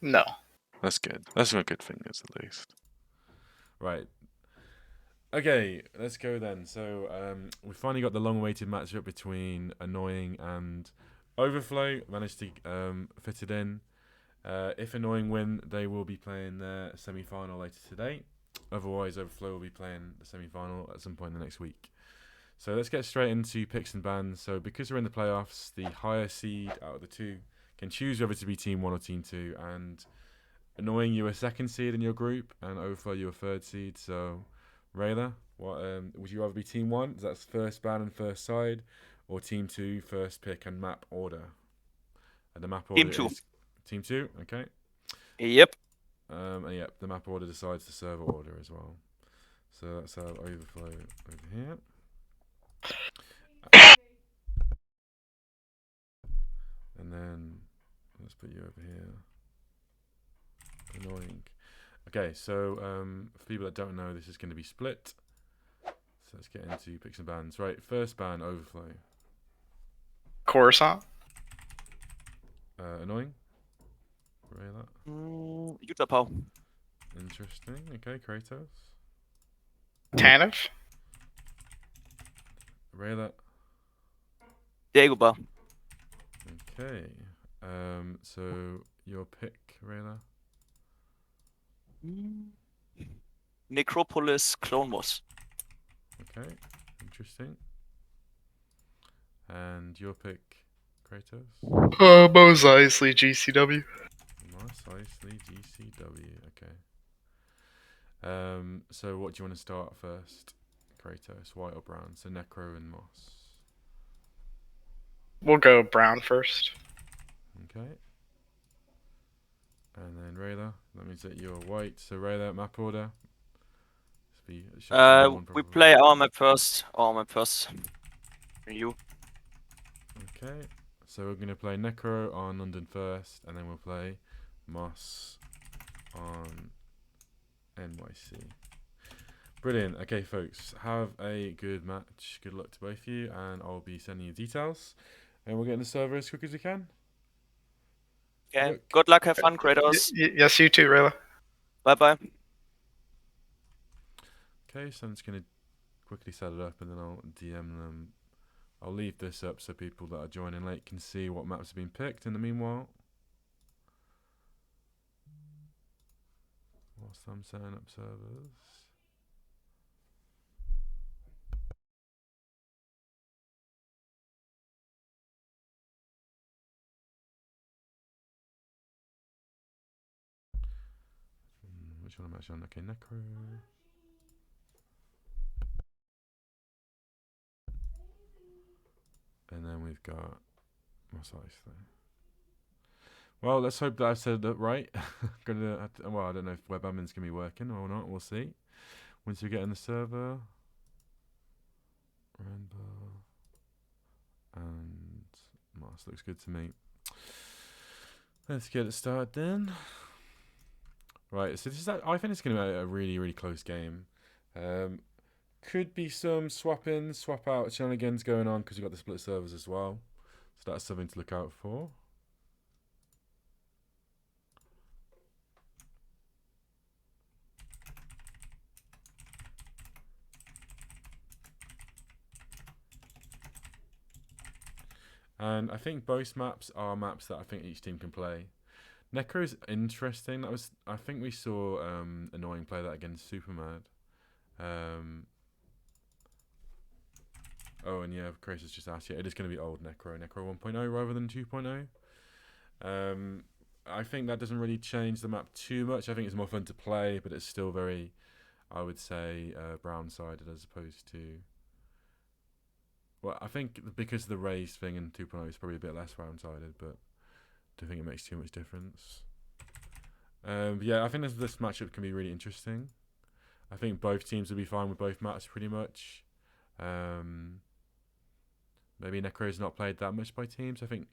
No. That's good. That's not good fingers, at least. Right. Okay, let's go then. So we finally got the long-awaited matchup between Annoying and overfloW. Managed to fit it in. If Annoying win, they will be playing their semi-final later today. Otherwise, overfloW will be playing the semi-final at some point in the next week. So let's get straight into picks and bans. So because we're in the playoffs, the higher seed out of the two can choose whether to be Team 1 or Team 2. And Annoying, you a second seed in your group, and overfloW, you a third seed. So, Rayla, what would you rather be Team 1? That's first ban and first side, or Team 2, first pick and map order? And the map order Team 2. is Team 2, okay. Yep. And yep, the map order decides the server order as well. So let's have overfloW over here. And then let's put you over here. Annoying. Okay, so for people that don't know, this is going to be split. So let's get into picks and bans. Right, first ban, overfloW. Coruscant. Annoying. Rayla. Utah Pow. Interesting. Okay, Kratos. Tanev. Rayla. Dagobah. Okay. So your pick, Rayla. Necropolis Clone Wars. Okay, interesting. And your pick, Kratos. Mos Eisley, GCW. Mos Eisley, GCW. Okay. So what do you want to start first, Kratos? White or brown? So Necro and Moss. We'll go brown first. Okay. And then Rayla. That means that you're white. So Rayla, map order. We play our map first. Our map first. You. Okay. So we're going to play Necro on London first, and then we'll play Moss on NYC. Brilliant. Okay, folks. Have a good match. Good luck to both of you, and I'll be sending you details. And we'll get in the server as quick as we can. Okay. Good luck. Have fun, Kratos. Yes, you too, Rayla. Bye-bye. Okay, so I'm just going to quickly set it up, and then I'll DM them. I'll leave this up so people that are joining late can see what maps have been picked in the meanwhile. Whilst I'm setting up servers. Which one am I actually on? Okay, Necro. And then we've got Mos Eisley. Well, let's hope that I've said that right. Well, I don't know if web admin's going to be working or not. We'll see. Once we get in the server. Rainbow. And Mars looks good to me. Let's get it started then. Right, so this is. I think it's going to be a really, really close game. Could be some swap-ins, swap-out shenanigans going on because you've got the split servers as well. So that's something to look out for. And I think both maps are maps that I think each team can play. Necro is interesting. I think we saw Annoying play that against Supermad. Oh, and yeah, Chris has just asked. Yeah, it is going to be old Necro 1.0 rather than 2.0. I think that doesn't really change the map too much. I think it's more fun to play, but it's still very, I would say, brown-sided as opposed to. Well, I think because of the raised thing in 2.0 is probably a bit less round-sided, but I don't think it makes too much difference. Yeah, I think this matchup can be really interesting. I think both teams will be fine with both maps pretty much. Maybe Necro's not played that much by teams. I think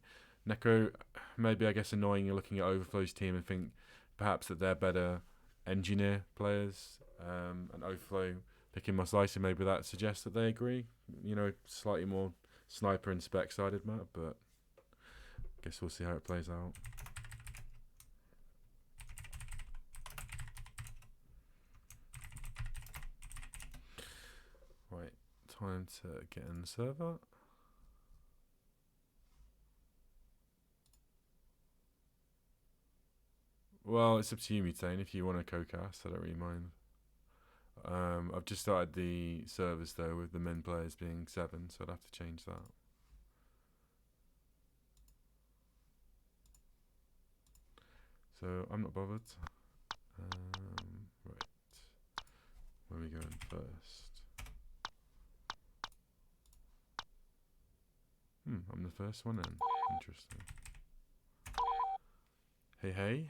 Neko, maybe I guess annoying. You're looking at overflow's team and think perhaps that they're better engineer players, and overflow picking Moslaisi, maybe that suggests that they agree. Slightly more sniper and spec sided map, but guess we'll see how it plays out. Right, time to get in the server. Well, it's up to you, Mutane. If you want to co-cast, I don't really mind. I've just started the servers though with the men players being 7, so I'd have to change that. So I'm not bothered. Right, where are we going first? I'm the first one in. Interesting. Hey, hey.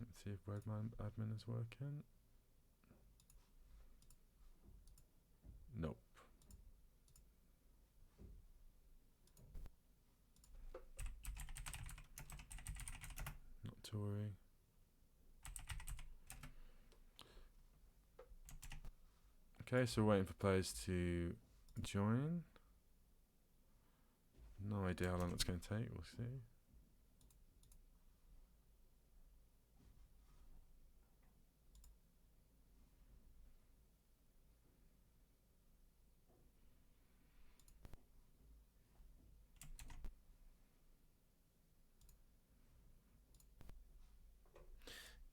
Let's see if Redman admin is working. Nope. Not to worry. Okay, so we're waiting for players to join. No idea how long it's going to take. We'll see.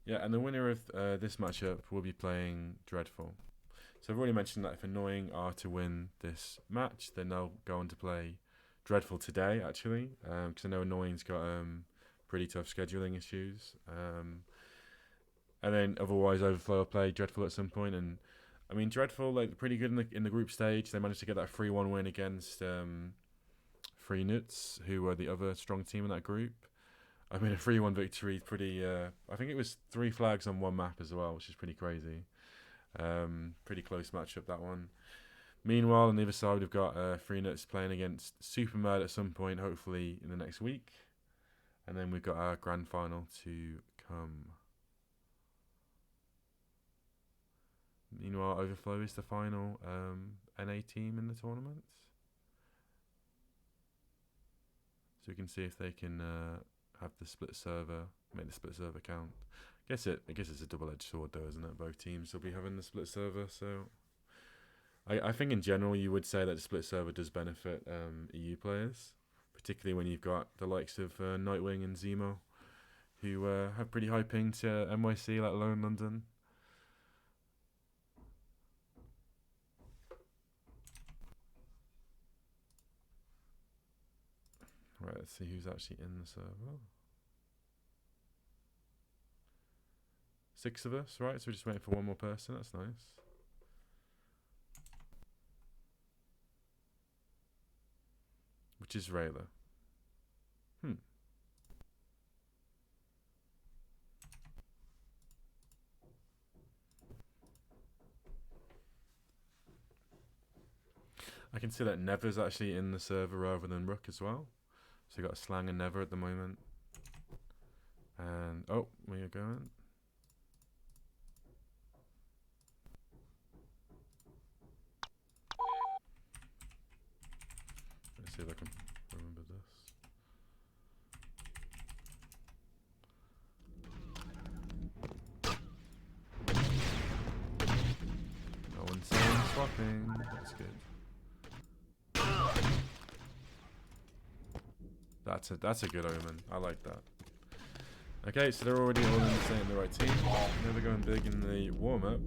Yeah, and the winner of this matchup will be playing Dreadful. So I've already mentioned that if Annoying are to win this match, then they'll go on to play Dreadful today, actually, because I know Annoying's got pretty tough scheduling issues. And then otherwise Overflow will play Dreadful at some point. And I mean, Dreadful, like, pretty good in the group stage. They managed to get that 3-1 win against Free Nuts, who were the other strong team in that group. I mean, a 3-1 victory, pretty... I think it was 3 flags on one map as well, which is pretty crazy. Pretty close matchup, that one. Meanwhile, on the other side, we've got Free Nuts playing against Super Mad at some point, hopefully in the next week. And then we've got our grand final to come. Meanwhile, Overflow is the final NA team in the tournament. So we can see if they can have the split server, make the split server count. I guess it's a double-edged sword though, isn't it? Both teams will be having the split server, so I think in general you would say that the split server does benefit EU players, particularly when you've got the likes of Nightwing and Zemo, who have pretty high ping to NYC, let alone London. Right, let's see who's actually in the server. 6 of us, right? So we're just waiting for one more person. That's nice. Which is Rayla. I can see that Never's actually in the server rather than Rook as well. So you got Slang and Never at the moment. And oh, where you going? Let's see if I can remember this. No one's saying swapping. That's good. That's a good omen. I like that. Okay, so they're already all in the right team. Never going big in the warm-up.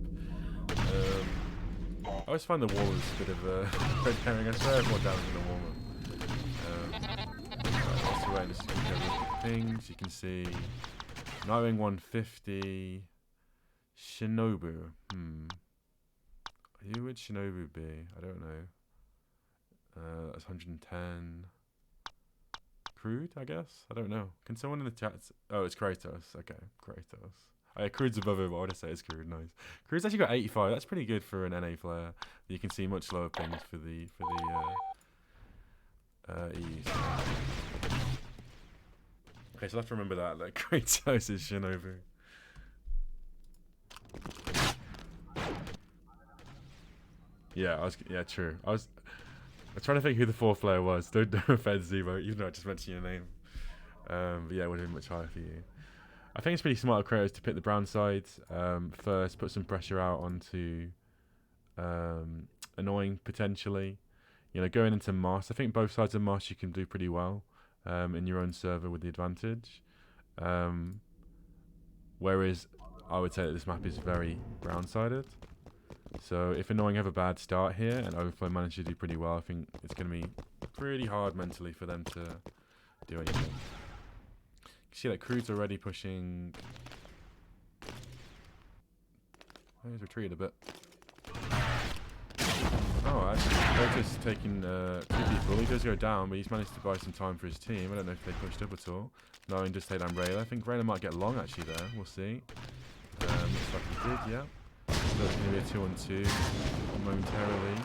I always find the wall is a bit of a red herring. I swear everyone down in the warm-up. Right, let's go with pings. You can see Nightwing 150. Shinobu. Who would Shinobu be? I don't know. That's 110. Crude, I guess? I don't know. Can someone in the chat... Oh, it's Kratos. Okay, Kratos. Oh, yeah, Crude's above him. I would say it's Crude. Nice. Crude's actually got 85. That's pretty good for an NA player. You can see much lower pings for the EUs. Okay, so let's remember that. Like Kratos is Shinobu. Yeah, true. I was trying to think who the fourth player was. Don't offend Zebo, even though I just mentioned your name. But yeah, it would have been much higher for you. I think it's pretty smart of Kratos to pick the brown side first, put some pressure out onto Annoying potentially. You know, going into Moss, I think both sides of Moss you can do pretty well in your own server with the advantage. Whereas I would say that this map is very brown-sided. So if Annoying have a bad start here and overfloW manage to do pretty well, I think it's going to be pretty hard mentally for them to do anything. You see that Crude's already pushing. Oh, he's retreated a bit. Oh, actually, Kratos taking 2 people. He does go down, but he's managed to buy some time for his team. I don't know if they pushed up at all. No, he just take down Rayla. I think Rayla might get long actually there. We'll see. Looks like he did, yeah. So it's going to be a 2-on-2 momentarily.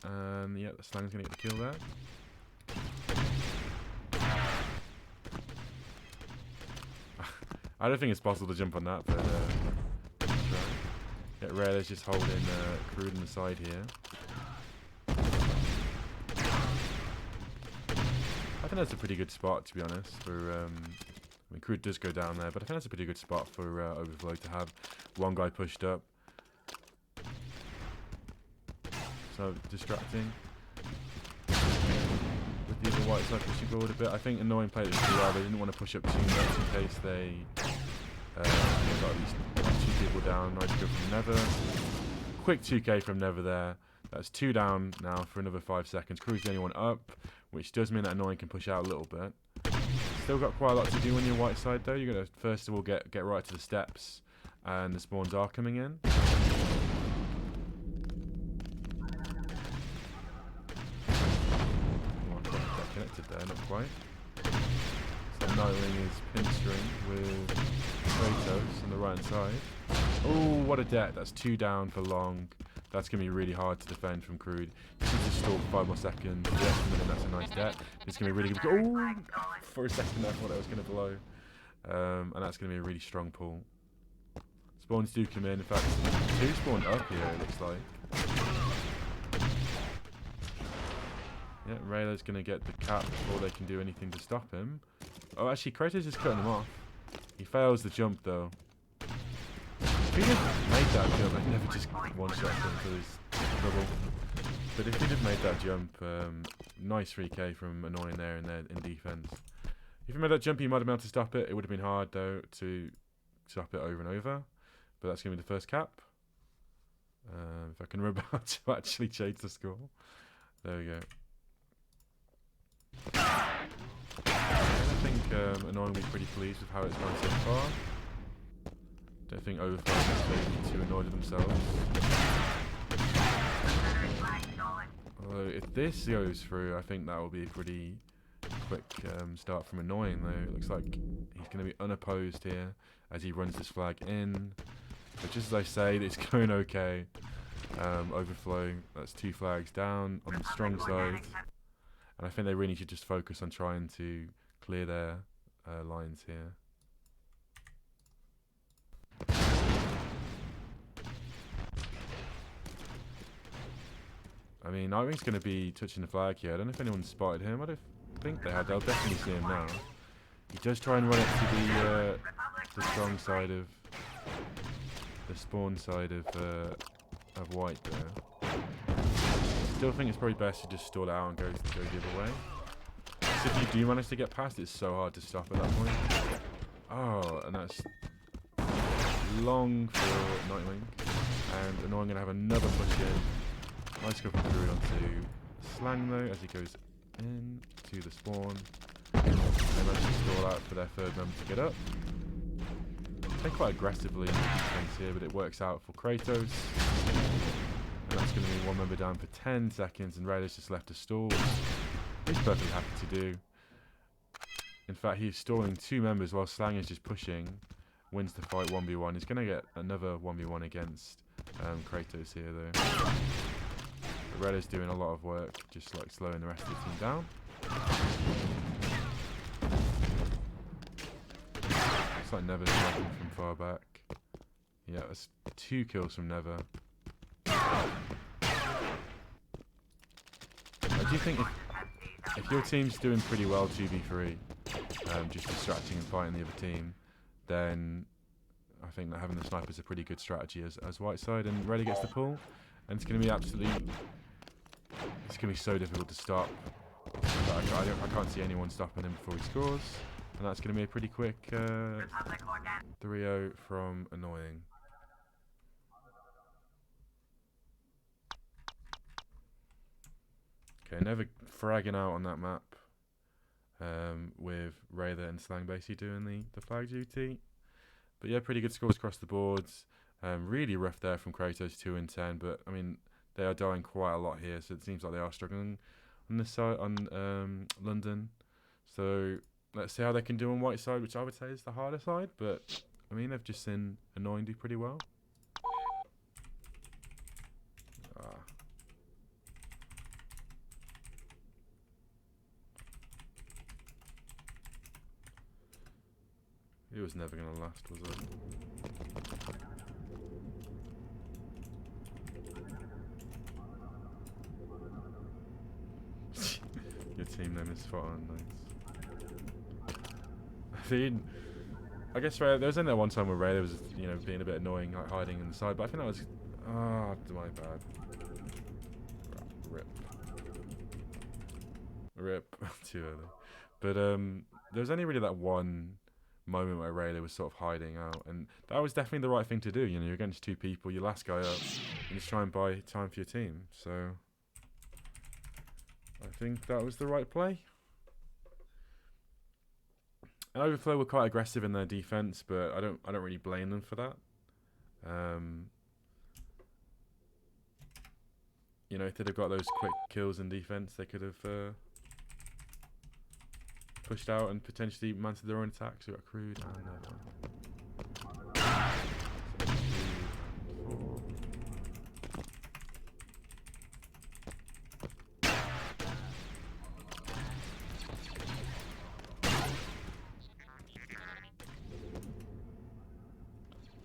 And yeah, the Slang's going to get the kill there. I don't think it's possible to jump on that, but let's try. Yeah, Rayla's just holding Crude on the side here. I think that's a pretty good spot, to be honest. For I mean, Crude does go down there, but I think that's a pretty good spot for overfloW to have one guy pushed up. So distracting. With the other white side pushing forward a bit. I think Annoying played it pretty well. They didn't want to push up too much in case they got at least 2 people down. Nice go from Nether. Quick 2k from Nether there. That's 2 down now for another 5 seconds. Crude's the only one up, which does mean that Annoying can push out a little bit. Still got quite a lot to do on your white side though. You're going to first of all get right to the steps, and the spawns are coming in. Connected there, not quite. So Nightwing is pinstring with Kratos on the right hand side. Oh, what a debt. That's 2 down for long. That's going to be really hard to defend from Crude. He's just stalled 5 more seconds. The extra minute, that's a nice debt. It's going to be really good. Oh, for a second I thought I was going to blow. And that's going to be a really strong pull. Spawns do come in. In fact, 2 spawned up here, it looks like. Yeah, Rayla's going to get the cap before they can do anything to stop him. Oh, actually, Kratos is cutting him off. He fails the jump, though. If he had made that jump, I'd never just one-shot him for his trouble. But if he did make that jump, nice 3k from Annoying there in defense. If he made that jump, he might have been able to stop it. It would have been hard, though, to stop it over and over. But that's going to be the first cap. If I can remember how to actually change the score. There we go. I think Annoying will be pretty pleased with how it's gone so far. Don't think overfloW is too annoyed at themselves. Although if this goes through, I think that will be a pretty quick start from Annoying though. It looks like he's going to be unopposed here as he runs this flag in. But just as I say, it's going okay. overfloW, that's 2 flags down on the strong side. And I think they really should just focus on trying to clear their lines here. I mean, Nightwing's going to be touching the flag here. I don't know if anyone's spotted him. I don't think they have. They'll definitely see him now. He does try and run it to the strong side of the spawn side of white there. Still think it's probably best to just stall out and go the other way. Because if you do manage to get past, it's so hard to stop at that point. Oh, and that's long for Nightwing. And Annoying going to have another push in. Nice go from through onto Slang though, as he goes in to the spawn. They manage to stall out for their third member to get up. They're quite aggressively in the defense here, but it works out for Kratos. And that's going to be 1 member down for 10 seconds, and Rayla's just left to stall. He's perfectly happy to do. In fact, he's stalling 2 members while Slang is just pushing. wins the fight 1v1. He's going to get another 1v1 against Kratos here, though. But Red is doing a lot of work, just like slowing the rest of the team down. It's like Never's sniping from far back. Yeah, that's 2 kills from Never. I do think if your team's doing pretty well 2v3, just distracting and fighting the other team, then I think that having the sniper is a pretty good strategy as Whiteside, and Reddy gets the pull, and it's going to be it's going to be so difficult to stop. I can't see anyone stopping him before he scores, and that's going to be a pretty quick 3-0 from Annoying. Okay, Never fragging out on that map, with Rayther and Slang basically doing the flag duty. But yeah, pretty good scores across the boards. Really rough there from Kratos, 2 and 10. But I mean, they are dying quite a lot here, so it seems like they are struggling on this side on London. So let's see how they can do on Whiteside, which I would say is the harder side. But I mean, they've just seen Annoying do pretty well. It was never going to last, was it? Your team name is spot on, nice. I guess there was only that one time where Rayther was, being a bit annoying, like hiding in the side, but I think that was... Ah, my bad. Rip. Too early. But there was only really that one moment where Rayther was sort of hiding out, and that was definitely the right thing to do. You're against 2 people, your last guy up, and just try and buy time for your team. So I think that was the right play. And overfloW were quite aggressive in their defense, but I don't really blame them for that. If they'd have got those quick kills in defense, they could have pushed out and potentially mounted their own attacks. We got Crude and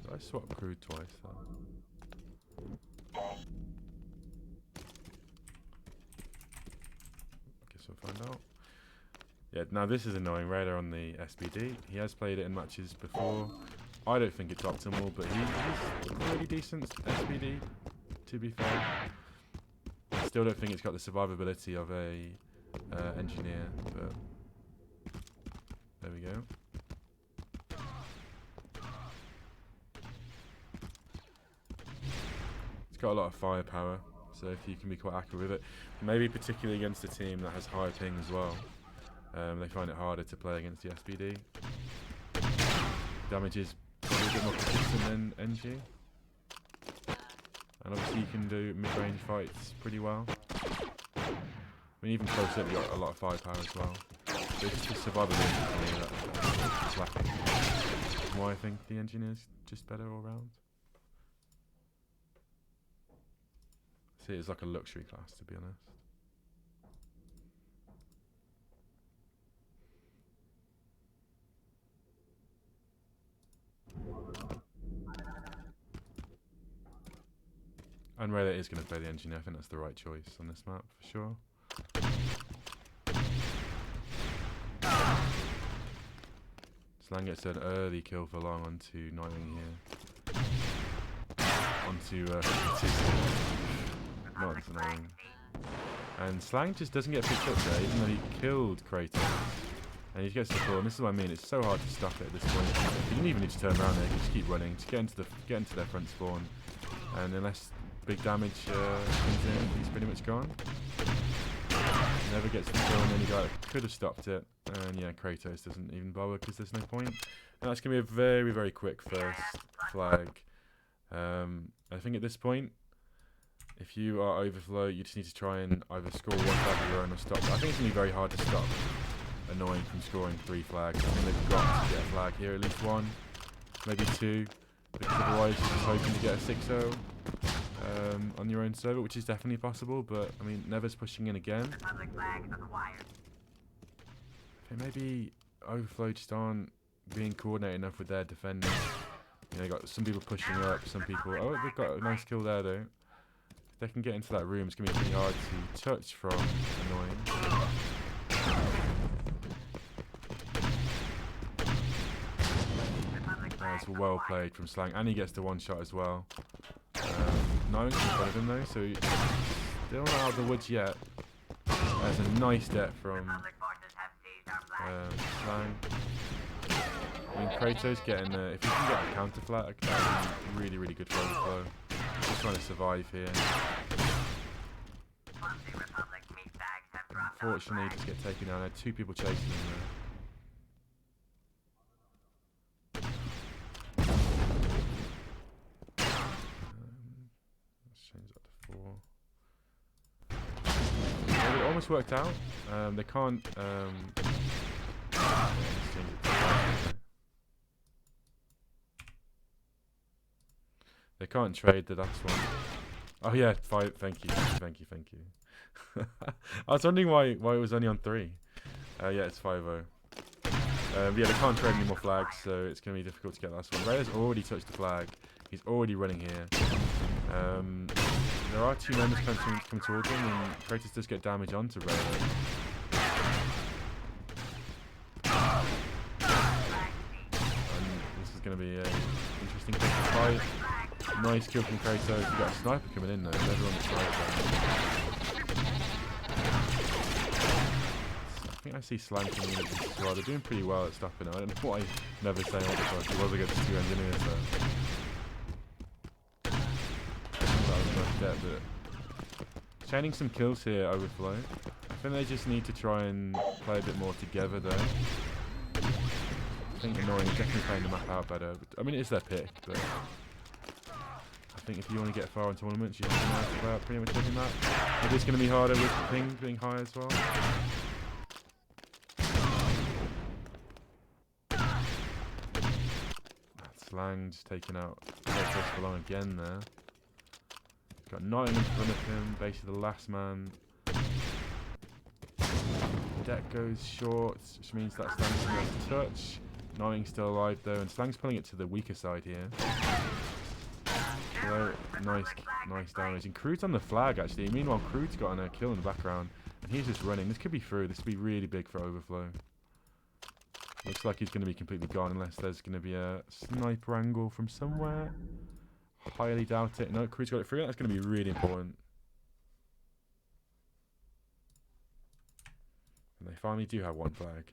Did I swap Crude twice then? Guess we'll find out. Yeah, now this is annoying. Rayther on the SBD. He has played it in matches before. I don't think it's optimal, but he's a pretty decent SBD, to be fair. I still don't think it's got the survivability of a engineer, but there we go. It's got a lot of firepower, so if you can be quite accurate with it, maybe particularly against a team that has high ping as well. They find it harder to play against the SBD. Damage is probably a bit more consistent than NG. And obviously you can do mid-range fights pretty well. I mean, even close up you got a lot of firepower as well. So it's just survivability for me that's lacking. Why I think the engineer's just better all round. I see it as like a luxury class, to be honest. And Rayther is going to play the engineer. I think that's the right choice on this map for sure. Slang gets an early kill for long onto Nightwing here. Onto not annoying. And Slang just doesn't get picked up there, even though he killed Kratos. And he gets the pull, and this is what I mean, it's so hard to stop it at this point. You don't even need to turn around there, you can just keep running, just get into their front spawn. And unless big damage comes in, he's pretty much gone. Never gets the kill, and then you could have stopped it. And yeah, Kratos doesn't even bother because there's no point. And that's going to be a very, very quick first flag. I think at this point, if you are overflow, you just need to try and either score 1 flag of your own or stop. I think it's going to be very hard to stop Annoying from scoring 3 flags. I think they've got to get a flag here, at least one. maybe 2, because otherwise you're just hoping to get a 6-0 on your own server, which is definitely possible. But I mean, Never's pushing in again. Okay, maybe overfloW just aren't being coordinated enough with their defending. You know, you got some people pushing up, some people. Oh, they've got a nice kill there though. If they can get into that room, it's gonna be pretty hard to touch from annoying. It's well played from Slang, and he gets the one shot as well. No one's in front of him though, so he's still not out of the woods yet. There's a nice death from Slang. I mean, Kratos getting if he can get a counter flag, that would be really, really good for overfloW. Just trying to survive here. Unfortunately, just get taken down. There are 2 people chasing him there. Let's change that to 4. Well, it almost worked out. They can't. Let's change it to 5. They can't trade the last one. Oh yeah, 5. Thank you. I was wondering why it was only on 3. Yeah, it's 5-0. Yeah, they can't trade any more flags, so it's going to be difficult to get the last one. Ray's already touched the flag. He's already running here. There are 2 members come towards him, and Kratos does get damage onto Ray. And this is going to be an interesting fight. Nice kill from Kratos. You've got a sniper coming in though. Everyone's a sniper. I think I see Slang coming in as well. They're doing pretty well at stopping it. I don't know what I never say all the time. It was against 2 engineers though. That was much dead, but chaining some kills here, overfloW. I think they just need to try and play a bit more together though. I think Annoying is definitely playing the map out better. But, I mean, it's their pick, but I think if you want to get far in tournaments, you have to know about pretty much every map. It is going to be harder with the ping being high as well. Slang just taking out Kratos belong again there. Got 9 in front of him, basically the last man. Deck goes short, which means that Slang's going to touch. 9 still alive though, and Slang's pulling it to the weaker side here. So, nice damage. And Crude's on the flag actually. Meanwhile, Crude's got a kill in the background, and he's just running. This could be through. This could be really big for overfloW. Looks like he's going to be completely gone unless there's going to be a sniper angle from somewhere. Highly doubt it. No, Crude's got it through. That's going to be really important. And they finally do have 1 flag.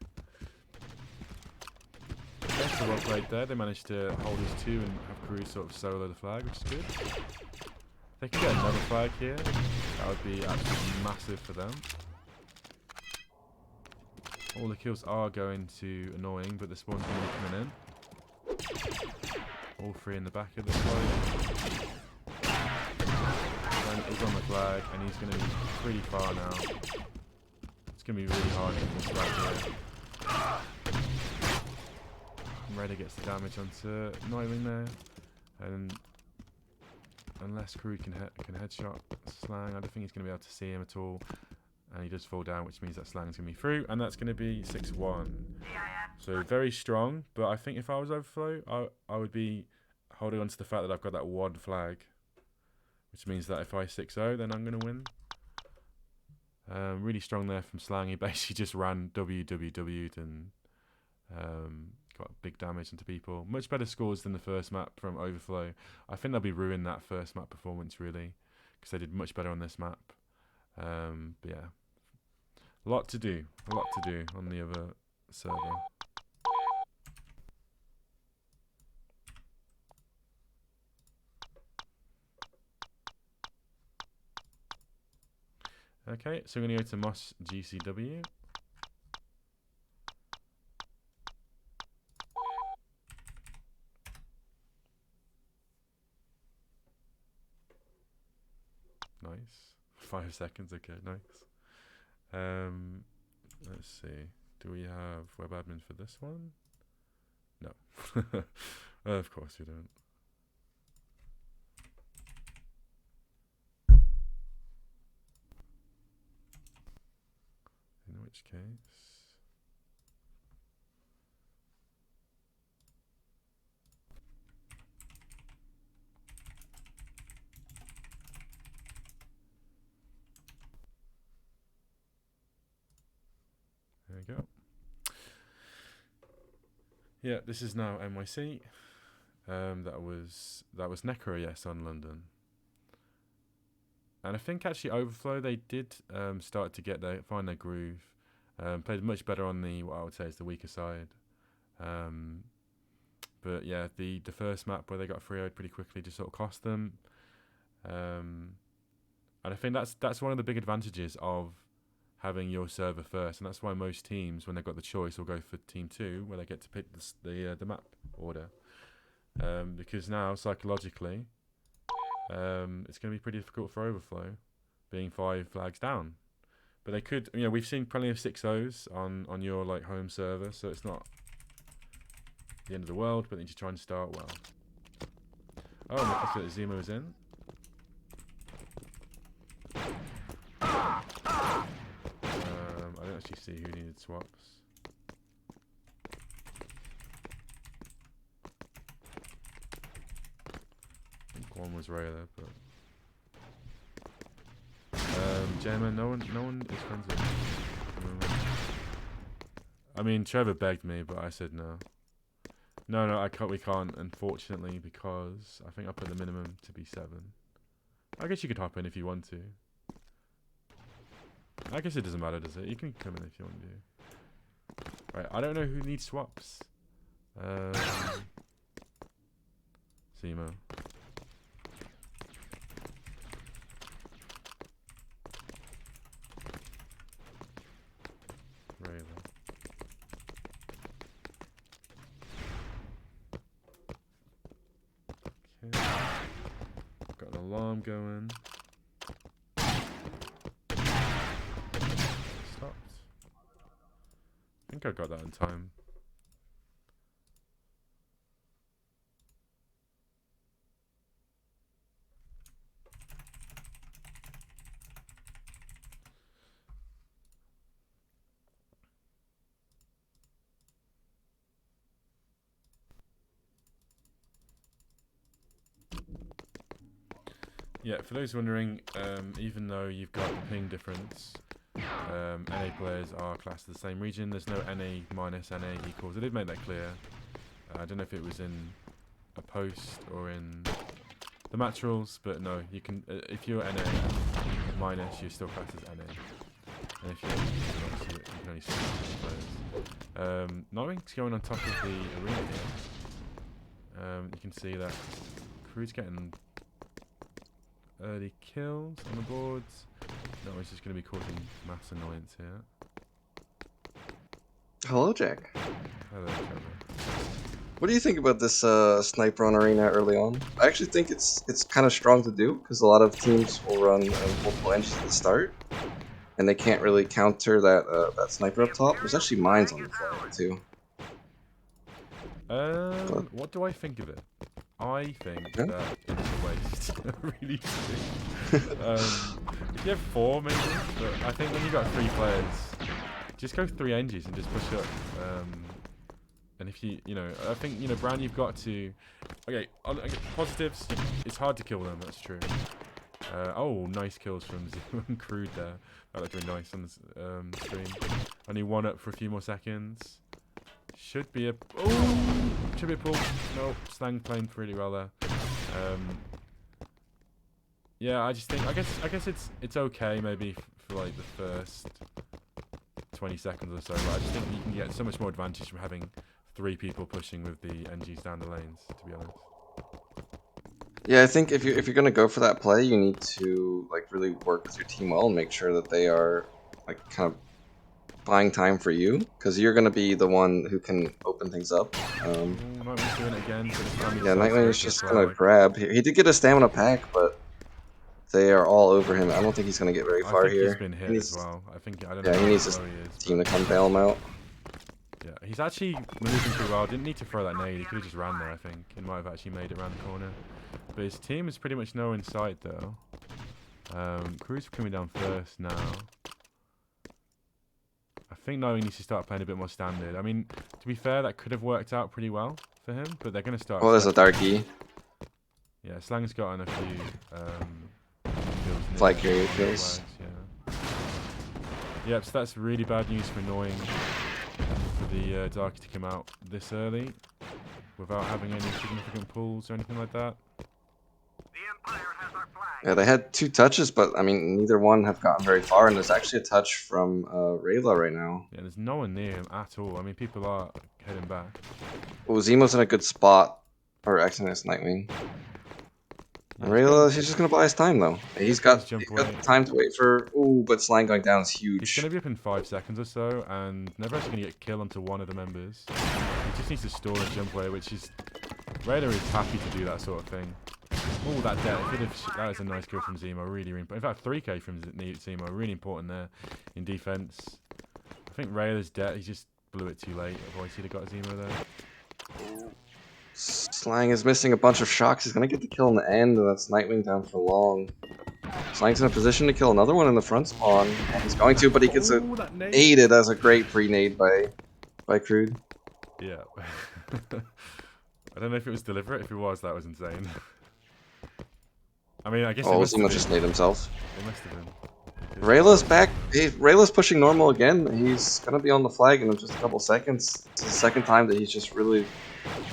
Okay, so well played there. They managed to hold his 2 and have Crude sort of solo the flag, which is good. If they can get another flag here, that would be absolutely massive for them. All the kills are going to Annoying, but this one's going to be coming in. All 3 in the back of the fight. He's on the flag, and he's going to be pretty far now. It's going to be really hard to get this flag here. Redder gets the damage onto Nightwing there, and unless Crude can headshot Slang, I don't think he's going to be able to see him at all. And he does fall down, which means that Slang's going to be through, and that's going to be 6-1. So very strong, but I think if I was overfloW, I would be holding on to the fact that I've got that 1 flag, which means that if I 6-0, then I'm going to win. Really strong there from Slang. He basically just ran WWW'd and got big damage into people. Much better scores than the first map from overfloW. I think they'll be ruining that first map performance, really, because they did much better on this map. But yeah. A lot to do on the other server. Okay, so we're going to go to Moss GCW. Nice. 5 seconds, okay, nice. Let's see. Do we have web admin for this one? No. Of course you don't. In which case... There we go. Yeah, this is now NYC. That was Necro, yes, on London. And I think actually overfloW, they did start to find their groove. Played much better on what I would say is the weaker side. But yeah, the first map where they got 3-0'd pretty quickly just sort of cost them. And I think that's one of the big advantages of having your server first, and that's why most teams, when they've got the choice, will go for Team 2, where they get to pick the map order. Because now, psychologically, it's going to be pretty difficult for overfloW, being 5 flags down. But they could, we've seen plenty of 6-0s on your like home server, so it's not the end of the world, but they need to try and start well. Oh, I think that Zemo is in. I don't actually see who needed swaps. I think one was Rayla, but Gemma, no one is friends with me. I mean, Trevor begged me, but I said no. No, we can't, unfortunately, because I think I put the minimum to be 7. I guess you could hop in if you want to. I guess it doesn't matter, does it? You can come in if you want to. Right, I don't know who needs swaps. Zemo. Rayla. Okay. Got an alarm going. I think I got that in time. Yeah, for those wondering, even though you've got the ping difference, NA players are classed as the same region. There's no NA minus NA equals. I did make that clear. I don't know if it was in a post or in the match rules, but no, you can. If you're NA minus, you're still classed as NA. And if you're obviously, you can only switch players. Nothing's going on top of the arena here. You can see that Crew's getting early kills on the boards. No, it's just going to be causing mass annoyance here. Hello, Jack. Hello, Trevor. What do you think about this sniper on arena early on? I actually think it's kind of strong to do because a lot of teams will run multiple engines at the start, and they can't really counter that sniper up top. There's actually mines on the flag too. What do I think of it? I think Yeah. that it's a waste. I really do. If you have 4 maybe, but I think when you got 3 players, just go 3 engies and just push up. And if I think, Brown, you've got to... Okay, positives, it's hard to kill them, that's true. Oh, nice kills from Zero and Crude there. That looked really nice on the screen. Only 1 up for a few more seconds. Should be a pull. Nope, Slang playing pretty well there. Yeah, I just think I guess it's okay maybe for like the first 20 seconds or so, but I just think you can get so much more advantage from having 3 people pushing with the NGs down the lanes, to be honest. Yeah, I think if you're gonna go for that play, you need to like really work with your team well and make sure that they are like kind of buying time for you, because you're gonna be the one who can open things up. Nightmare's doing it again, but this time he's Yeah, Nightmare's just gonna like, grab. He did get a stamina pack, but they are all over him. I don't think he's gonna get very I far think here. he's been hit as well. I don't know Yeah, he how needs his low he is. team to come bail him out. Yeah, he's actually moving pretty well. Didn't need to throw that nade. He could have just ran there, I think. He might have actually made it around the corner. But his team is pretty much no in sight, though. Crew's coming down first now. I think Nightwing needs to start playing a bit more standard. I mean, to be fair, that could have worked out pretty well for him, but they're going to start... Oh, there's a darkie. Yeah, Slang's gotten a few kills. Flight carrier kills. Yeah. Yep, so that's really bad news for Annoying for the Darkie to come out this early without having any significant pulls or anything like that. Yeah, they had 2 touches, but I mean, neither one have gotten very far, and there's actually a touch from Rayla right now. Yeah, there's no one near him at all. I mean, people are heading back. Oh, Zemo's in a good spot. Or actually, it's Nightwing. Yeah, And Rayla, he's just gonna buy his time though. He's got jump time to wait for. Ooh, but Slang going down is huge. He's going to be up in 5 seconds or so, and never actually going to get killed onto one of the members. He just needs to stall and jump away, which is... Raider is happy to do that sort of thing. Oh, that death. That is a nice kill from Zemo. Really, really important. In fact, 3k from Zemo. Really important there in defense. I think Raider's dead. He just blew it too late. Otherwise, he'd have got Zemo there. Slang is missing a bunch of shocks. He's gonna get the kill in the end, and that's Nightwing down for long. Slang's in a position to kill another one in the front spawn. And he's going to, but he gets aided as a great pre-nade by Crude. Yeah. I don't know if it was deliberate. If it was, that was insane. I mean, I guess Oh, Zemo just naded himself. It must have been. Rayla's back. Rayla's pushing normal again. He's gonna be on the flag in just a couple seconds. It's the second time that he's just really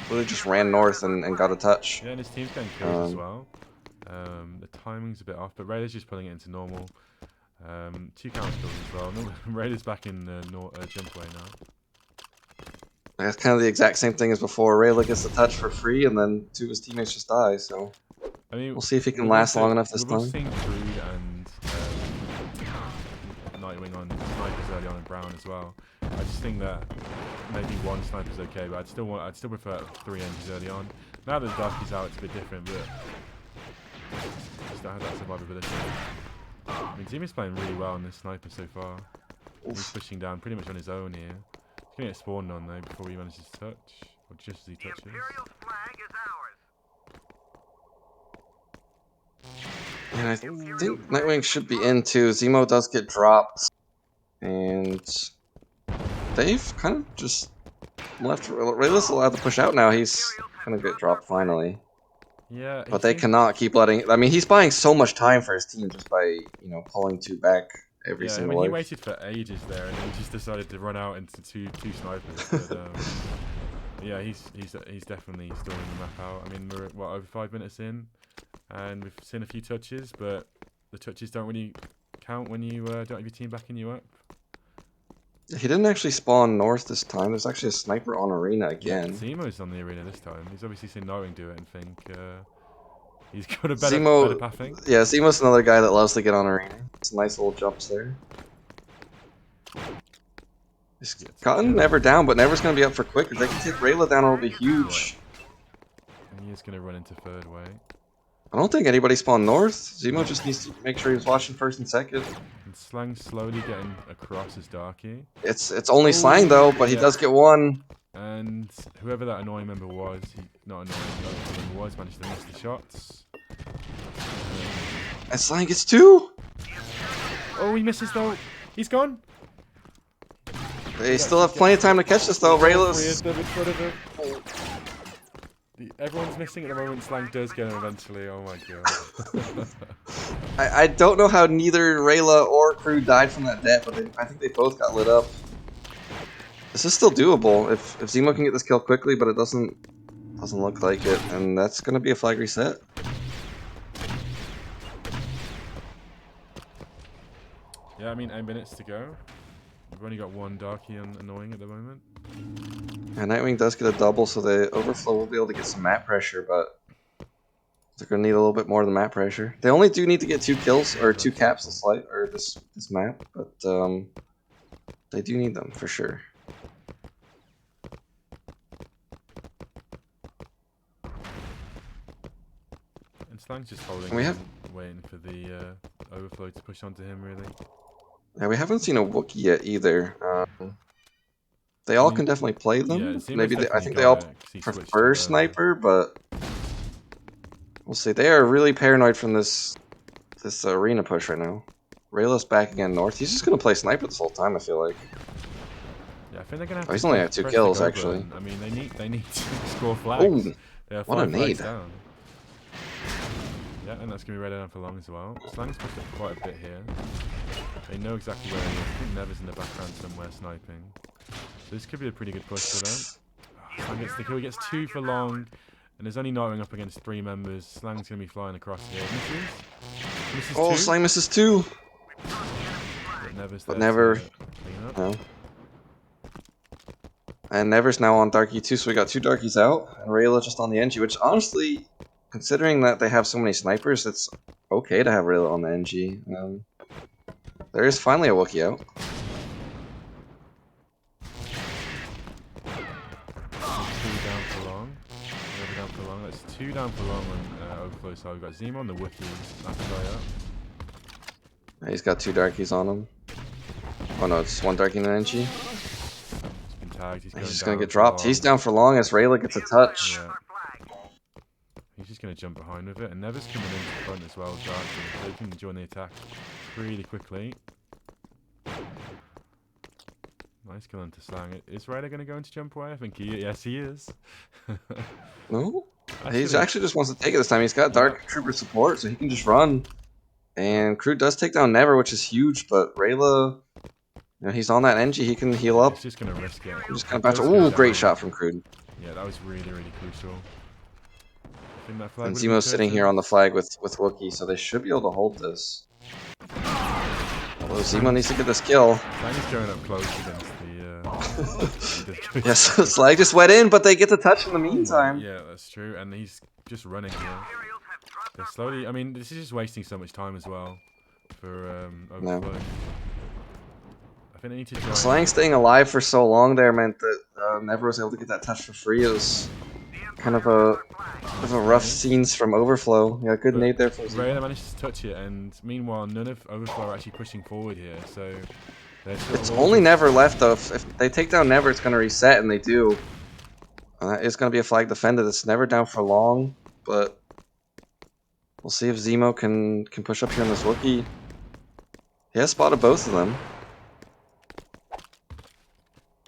just ran north and got a touch. Yeah, and his team's getting kills as well. The timing's a bit off, but Raider's just putting it into normal. 2 counter kills as well. Raider's back in jump away now. That's kind of the exact same thing as before. Rayla gets the touch for free, and then 2 of his teammates just die. So I mean, we'll see if he can last long enough this time. We've seen Crude and Nightwing on snipers early on and Brown as well. I just think that maybe 1 sniper's okay, but I'd still prefer 3 engines early on. Now that Darkie's out, it's a bit different, but just don't have that survivability. I mean, Zemo's playing really well on this sniper so far. He's pushing down pretty much on his own here. He's gonna get spawned on though before he manages to touch, or just as he touches. And I think Nightwing should be in too. Zemo does get dropped, and they've kind of just left. Rayla's allowed to push out now. He's gonna get dropped finally. Yeah, but they cannot keep letting. I mean, he's buying so much time for his team just by pulling 2 back every single. I mean, he life. waited for ages there, and then just decided to run out into two snipers. But, yeah, he's definitely stalling the map out. I mean, we're over 5 minutes in, and we've seen a few touches, but the touches don't really count when you don't have your team backing you up. He didn't actually spawn north this time. There's actually a sniper on arena again. Zemo's on the arena this time. He's obviously seen Nightwing do it and think he's got a better pathing. Yeah, Zemo's another guy that loves to get on arena. It's nice little jumps there. He's gotten Never down, but Never's going to be up for quick. If they can take Rayla down, it'll be huge. And he is going to run into 3rd way. I don't think anybody spawned north. Zemo just needs to make sure he's watching 1st and 2nd. And Slang's slowly getting across as Darkie. It's only Slang though, but he does get 1. And whoever that annoying member was, not annoying, member was, managed to miss the shots. And Slang gets 2. Oh, he misses though. He's gone. They still have plenty of time to catch this though. Rayla's. Everyone's missing at the moment. Slang does get him eventually. Oh my god. I don't know how neither Rayla or Crew died from that death, but I think they both got lit up. This is still doable if Zemo can get this kill quickly, but it doesn't look like it, and that's gonna be a flag reset. Yeah, I mean 8 minutes to go. We've only got 1 Darkie on annoying at the moment. And Nightwing does get a double, so the overflow will be able to get some map pressure, but they're gonna need a little bit more than map pressure. They only do need to get 2 kills or 2 caps this map, but they do need them for sure. And Slang's just holding waiting for the overflow to push onto him really. Yeah, we haven't seen a Wookiee yet either. They all can definitely play them. Yeah, Zemo's Maybe I definitely think they got all it, 'cause he switched prefer to it earlier. sniper, but we'll see. They are really paranoid from this arena push right now. Rayla's back again north. He's just gonna play sniper this whole time, I feel like. Yeah, I think they're gonna have Oh, to he's only at 2 press kills, the go actually. button. I mean, they need to score Oh, flags. They are what a 5 flags nade. down. Yeah, and that's gonna be ready down for long as well. Slang's pushed up quite a bit here. They know exactly where he is. I think Never's in the background somewhere sniping. So this could be a pretty good push for them. Slang gets the kill. He gets 2 for long. And there's only Nightwing up against 3 members. Slang's going to be flying across here. Misses 2. Slang misses 2. But Never's But there Never. to clean up. No. And Never's now on Darky too, so we got 2 Darkies out. And Rayla just on the NG, which honestly, considering that they have so many snipers, it's okay to have Rayla on the NG. There is finally a Wookiee out. 2 down for long. Never down for long. That's 2 down for long on overflow side. We've got Zemo on the Wookiee. Last guy up. He's got 2 Darkies on him. Oh no, it's 1 Darkie and an NG. He's been tagged. He's He's just down gonna get for dropped. long. He's down for long as Rayla gets a touch. Yeah. He's just going to jump behind with it. And Never's coming in front as well, Darky. So he can join the attack really quickly. Nice kill into Slang. Is Rayla going to go into jump away? I think yes, he is. No? He actually just wants to take it this time. He's got Dark Trooper support, so he can just run. And Crew does take down Never, which is huge, but Rayla, he's on that NG. He can heal up. He's just going to risk it. He's just gonna bounce. Ooh, great shot from Crew. Yeah, that was really, really crucial. I think that flag And would have been Zemo's sitting here on the flag with Wookiee, so they should be able to hold this. Although Zemo needs to get this kill. Slang is going up close against the... Yes, Slag just went in, but they get the touch in the meantime. Yeah, that's true. And he's just running here. They're slowly... I mean, this is just wasting so much time as well for overflow. I think they need to try... Slang staying alive for so long there meant that Never was able to get that touch for free. It was kind of a rough scenes from overflow. Yeah, good nade there for Rayla managed to touch it, and meanwhile, none of overflow are actually pushing forward here, so... It's only Never left though. If they take down Never, it's going to reset, and they do. It's going to be a flag defended. It's Never down for long, but we'll see if Zemo can push up here on this Wookiee. He has spotted both of them.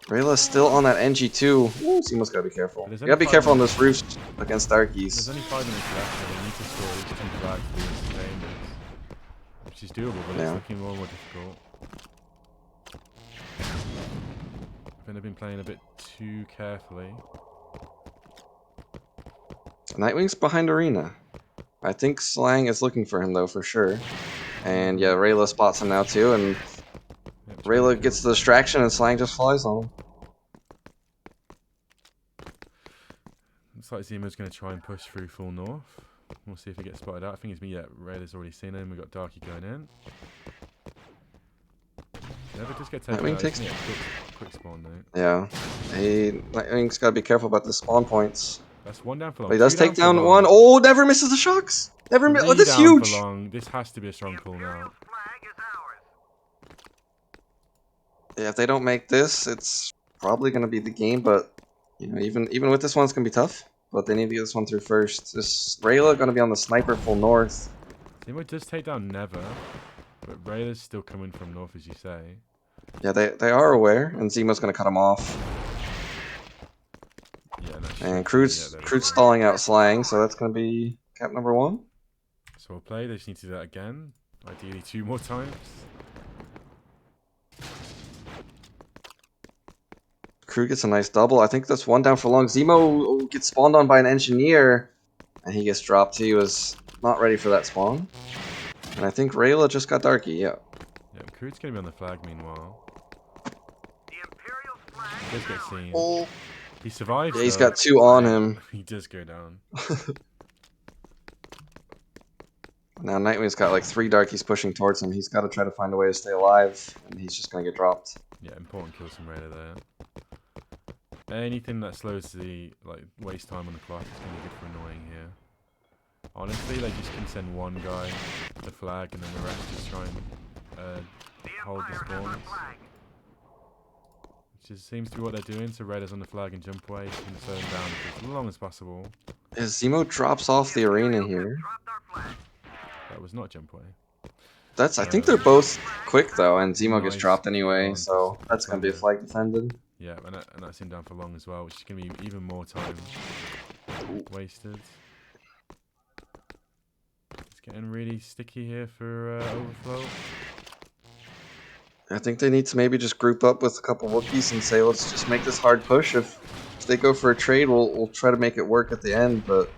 Rayla's still on that NG2. Ooh, Zemo's got to be careful. You got to be careful on this roof against Darkies. There's only 5 minutes left, and they need to score at least 2 flags to sustain this. Which is doable, but it's looking more and more difficult. I think they've been playing a bit too carefully. Nightwing's behind Arena. I think Slang is looking for him though, for sure. And yeah, Rayla spots him now too, and Rayla gets the distraction and Slang just flies on him. Looks like Zemo's going to try and push through full north. We'll see if he gets spotted out. I think it's me. Yeah, Rayla's already seen him. We've got Darky going in. Never just get taken out. Takes... quick spawn though. Yeah, Nightwing's got to be careful about the spawn points. That's 1 down for long. But he does take down 1. Oh, Never misses the shocks. Never misses. Oh, that's huge. For long. This has to be a strong pull now. Yeah, if they don't make this, it's probably going to be the game. But even with this one, it's going to be tough. But they need to get this one through first. This Rayla going to be on the sniper full north. Zemo does take down Never, but Rayla's still coming from north, as you say. Yeah, they are aware, and Zemo's going to cut him off. Yeah, and Crude's stalling out Slang, so that's going to be cap number 1. So we'll play. They just need to do that again. Ideally 2 more times. Crude gets a nice double. I think that's 1 down for long. Zemo gets spawned on by an engineer, and he gets dropped. He was not ready for that spawn. And I think Rayla just got Darky, yeah. Yeah, Crude's going to be on the flag meanwhile. He does get seen. Oh. He survives. Yeah, he's got 2 on him. He does go down. Now Nightwing's got like 3 Darkies pushing towards him. He's got to try to find a way to stay alive, and he's just going to get dropped. Yeah, important kills from Rayla there. Anything that slows the waste time on the clock is going to be good for annoying here. Honestly, they just can send 1 guy to flag, and then the rest just try and hold the spawns. Which which seems to be what they're doing. So red is on the flag and jump away. Just going to slow them down for as long as possible. As Zemo drops off the arena here. That was not jump away. I think they're both quick though, and Zemo gets Nice dropped anyway, on so that's gonna be a defender. flag defended. Yeah, and that's him down for long as well, which is going to be even more time wasted. It's getting really sticky here for overflow. I think they need to maybe just group up with a couple Wookiees and say, let's just make this hard push. If they go for a trade, we'll try to make it work at the end, but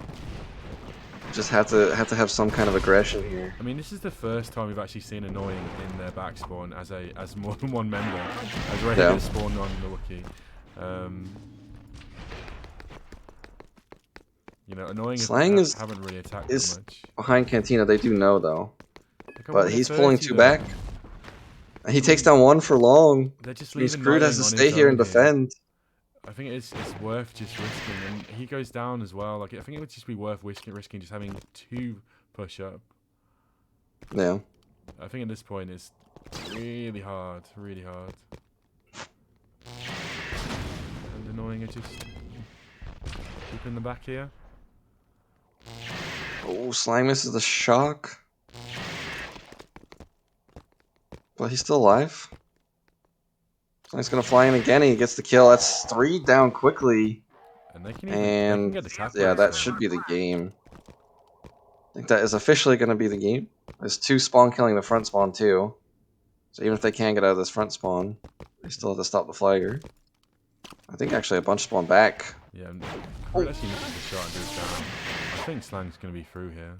just have to have some kind of aggression here. I mean, this is the first time we've actually seen Annoying in their back spawn as more than one member, as regular spawn on the Wookiee. You know, Annoying haven't really attacked that much. Behind Cantina, they do know though, but he's pulling 2 though. back. He takes down 1 for long. They're just Means leaving Crude has to stay here and defend. I think it's worth just risking, and he goes down as well. Like I think it would just be worth risking just having 2 push up. Yeah. I think at this point it's really hard, really hard. And Annoying it just keeping the back here. Oh, Slang misses the shock. But he's still alive. Slang's gonna fly in again, and he gets the kill. That's 3 down quickly. And they can get the tap. Yeah, that should be the game. I think that is officially gonna be the game. There's 2 spawn killing the front spawn too. So even if they can't get out of this front spawn, they still have to stop the flagger. I think actually a bunch spawn back. Yeah, Crude actually misses the shot and goes down. I think Slang's gonna be through here.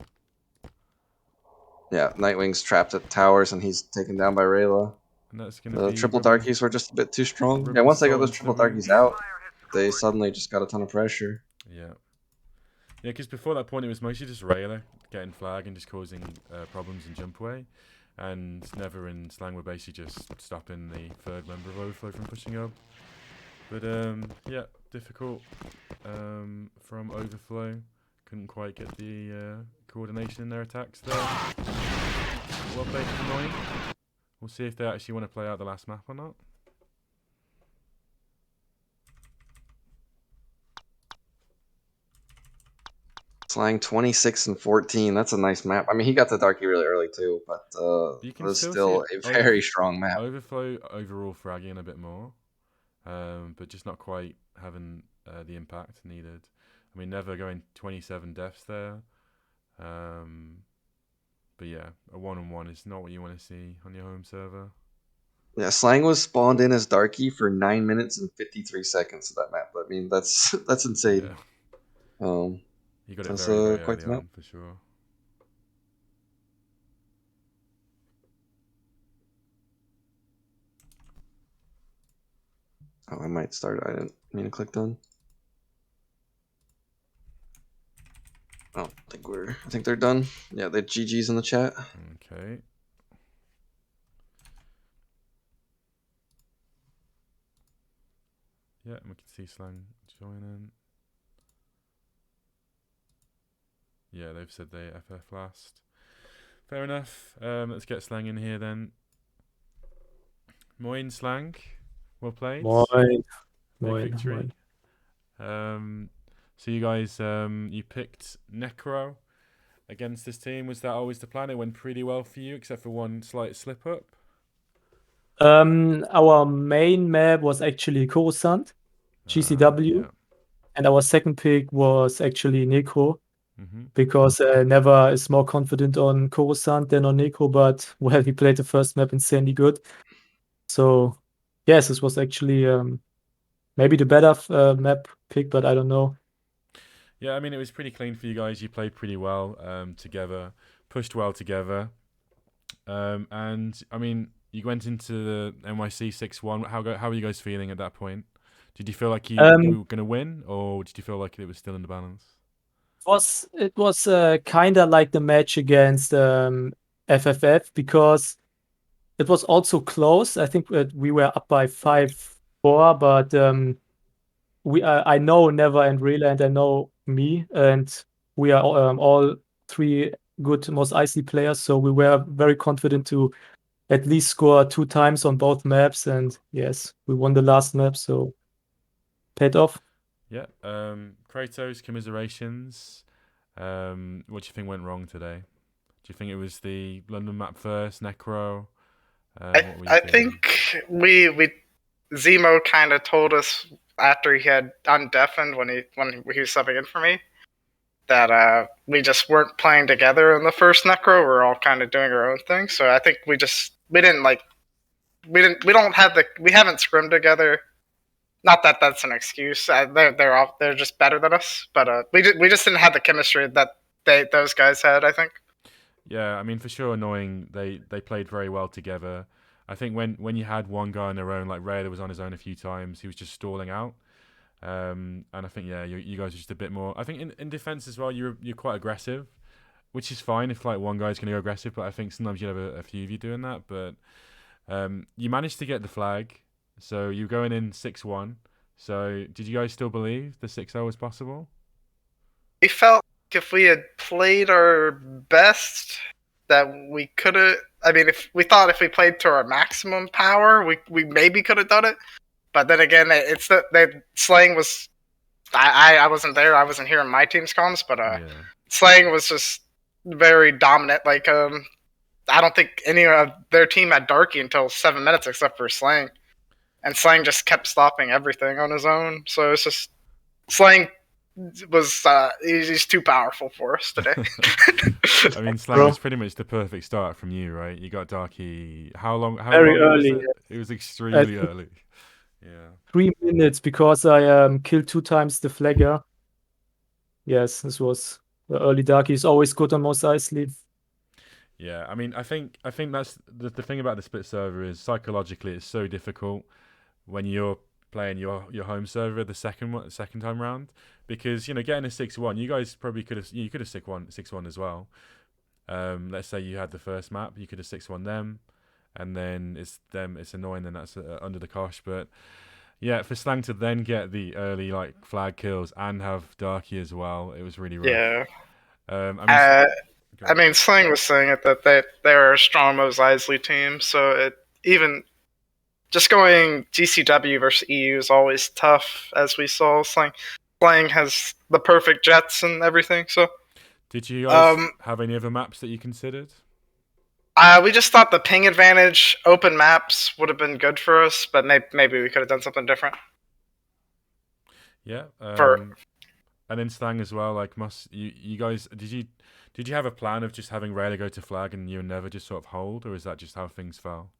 Yeah, Nightwing's trapped at towers and he's taken down by Rayla. And that's gonna The be triple darkies were just a bit too strong. Yeah, once they got those triple darkies out, they suddenly just got a ton of pressure. Yeah. Yeah, because before that point it was mostly just Rayla getting flag and just causing problems in jump away. And Never and Slang were basically just stopping the 3rd member of Overflow from pushing up. But yeah, difficult from Overflow. Couldn't quite get the coordination in their attacks there. Well played for Annoying. We'll see if they actually want to play out the last map or not. Slang 26 and 14. That's a nice map. I mean, he got the darkie really early too, but it was still a very strong map. Overflow overall fragging a bit more, but just not quite having the impact needed. I mean, Never going 27 deaths there. But yeah, a 1-on-1 is not what you want to see on your home server. Yeah, Slang was spawned in as Darkie for 9 minutes and 53 seconds of that map. I mean, that's insane. Yeah. He got it very quite early on, for sure. Oh, I might start. I didn't mean to click done. Oh, I think they're done. Yeah, they're GG's in the chat. Okay. Yeah, and we can see Slang joining. Yeah, they've said they FF last. Fair enough. Let's get Slang in here then. Moin Slang. Well played. Moin. Big victory. So you guys, you picked Necro against this team. Was that always the plan? It went pretty well for you, except for one slight slip up. Our main map was actually Coruscant, GCW, and our second pick was actually Necro, because Never is more confident on Coruscant than on Necro, but well, he played the first map insanely good. So yes, this was actually maybe the better map pick, but I don't know. Yeah, I mean, it was pretty clean for you guys. You played pretty well together, pushed well together. And, I mean, you went into the NYC 6-1. How were you guys feeling at that point? Did you feel like you were going to win, or did you feel like it was still in the balance? It was kind of like the match against FFF, because it was also close. I think we were up by 5-4, but I know Never and Rela, and I know me, and we are all 3 good, most icy players, so we were very confident to at least score 2 times on both maps, and yes, we won the last map, so paid off. Yeah. Kratos, commiserations. What do you think went wrong today? Do you think it was the London map first, Necro? What were you I feeling? think we Zemo kind of told us after he had undeafened when he was subbing in for me that we just weren't playing together in the first Necro. We were all kind of doing our own thing. So I think we haven't scrimmed together. Not that that's an excuse. They're just better than us, but we just didn't have the chemistry that those guys had. I think. Yeah, I mean, for sure, annoying. They played very well together. I think when you had one guy on their own, like Rayler was on his own a few times, he was just stalling out. And I think you guys are just a bit more. I think in defense as well, you're quite aggressive, which is fine if like one guy's going to go aggressive. But I think sometimes you have a few of you doing that. But you managed to get the flag, so you're going in 6-1. So did you guys still believe the 6-0 was possible? We felt if we had played our best, that we could have. I mean, if we played to our maximum power, we maybe could have done it. But then again, it's the slaying was. I wasn't there. I wasn't here in my team's comms, but Yeah. slaying was just very dominant. Like I don't think any of their team had Darky until 7 minutes, except for slaying, and slaying just kept stopping everything on his own. So it's just slaying was he's too powerful for us today. I mean, Slang was pretty much the perfect start from you, right? You got Darky. How Very long early, was it? It was extremely early. Yeah. 3 minutes because I killed 2 times the flagger. Yes, this was the early Darky is always good on Mos Eisley. Yeah, I mean, I think that's the thing about the split server is psychologically it's so difficult when you're playing your home server the second time round because getting a 6-1, you guys probably could have 6-1 as well. Let's say you had the first map, you could have 6-1 them, and then it's annoying. Then that's under the cosh, but yeah, for Slang to then get the early like flag kills and have Darky as well, it was really rough. Yeah. I mean, Slang was saying it that they're a strong Mos Eisley team, so it even just going GCW versus EU is always tough, as we saw. Slang has the perfect jets and everything. So, did you guys have any other maps that you considered? We just thought the ping advantage, open maps would have been good for us, but maybe we could have done something different. Yeah. And then Slang as well. Like, you guys did you have a plan of just having Rayla go to flag and you and Never just sort of hold, or is that just how things fell?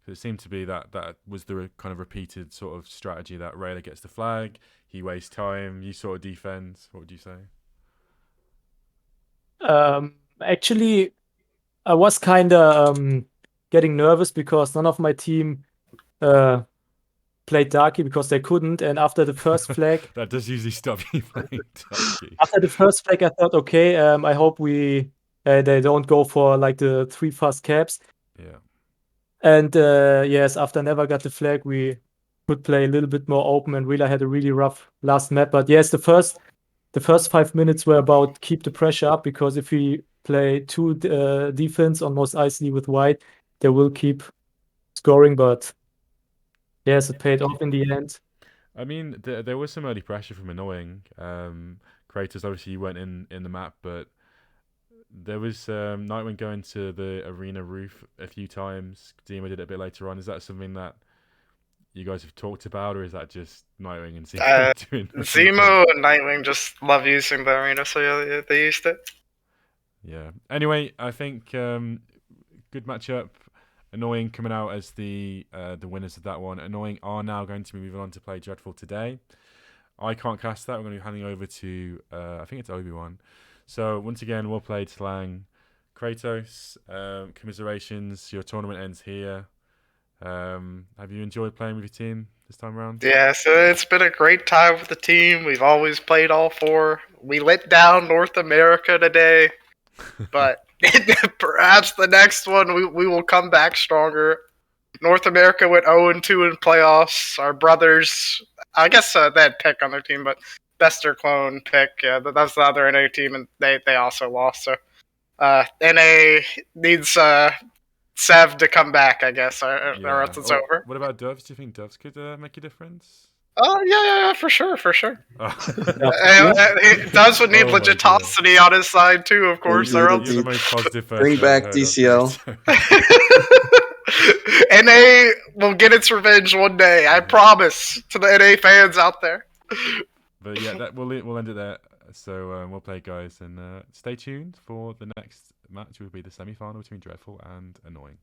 It seemed to be that was the kind of repeated sort of strategy that Rayla gets the flag, he wastes time, you sort of defend. What would you say? Actually, I was kind of getting nervous because none of my team played Darky because they couldn't. And after the first flag, that does usually stop you playing Darky. After the first flag, I thought, okay, I hope they don't go for like the 3 fast caps. Yeah. And yes, after Never got the flag, we could play a little bit more open and really had a really rough last map. But yes, the first 5 minutes were about keep the pressure up because if we play 2 defense on Mos Eisley with white, they will keep scoring. But yes, it paid off in the end. I mean, there was some early pressure from annoying. Kratos obviously you went in the map, but there was Nightwing going to the arena roof a few times. Zemo did it a bit later on. Is that something that you guys have talked about, or is that just Nightwing and Zemo doing? Zemo and Nightwing just love using the arena, so yeah, they used it. Yeah. Anyway, I think good matchup. Annoying coming out as the winners of that one. Annoying are now going to be moving on to play Dreadful today. I can't cast that. We're going to be handing over to I think it's Obi-Wan. So once again, well played, Slang. Kratos, commiserations. Your tournament ends here. Have you enjoyed playing with your team this time around? Yeah, so it's been a great time with the team. We've always played all 4. We let down North America today, but perhaps the next one we will come back stronger. North America went 0-2 in playoffs. Our brothers, I guess they had Pick on their team, but Bester Clone Pick, yeah, that's the other NA team, and they also lost. So NA needs Sev to come back, I guess, or Yeah. else it's over. What about Doves? Do you think Doves could make a difference? Oh yeah, for sure. Oh. Doves would need Oh my legitimacy on his side too, of course, or You're else. the most positive person Bring I've back heard of DCL. today, NA will get its revenge one day. I promise to the NA fans out there. But yeah, we'll end it there. So we'll play, guys, and stay tuned for the next match. Will be the semi-final between Dreadful and Annoying.